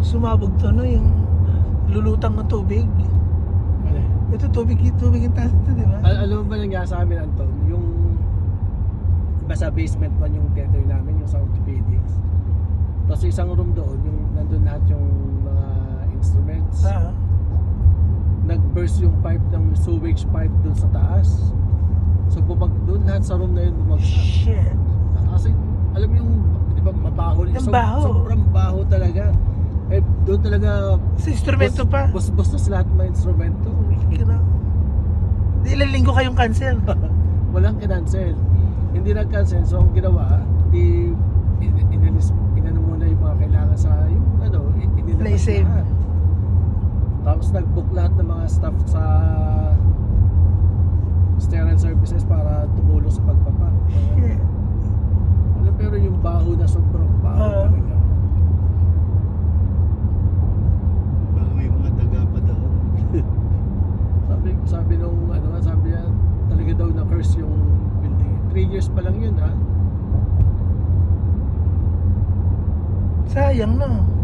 sumabog to, no? Yung lulutang ng tubig. Ano? Ito, tubig yung taas ito, di ba? Alam mo ba nangyari sa amin, Anton? Yung iba sa basement pa yung theater namin, yung sa orthopedics. Tapos isang room doon, yung nandun lahat yung mga instruments. Nag-burst yung pipe ng sewage pipe doon sa taas. So doon lahat sa room na yun bumagsak. Shit. Kasi alam mo yung, di ba, mabaho. Yung baho. Sobrang baho talaga. Eh, doon talaga Sa instrumento pa. bus na sa lahat ng mga instrumento. Di ilang linggo kayong cancel. Walang kinancel. Hindi nag-cancel. So ang ginawa, inano muna yung mga kailangan sa yung inilabas Play-safe. lahat. Tapos nag-book lahat ng mga staff sa sterile services para tumulong sa pagpapa. Shit. Pero yung baho na sobrang baho talaga. Baka may mga daga pa daw. sabi nung sabi niya, talaga daw na curse yung building. 3 years pa lang yun, ha? Sayang, no?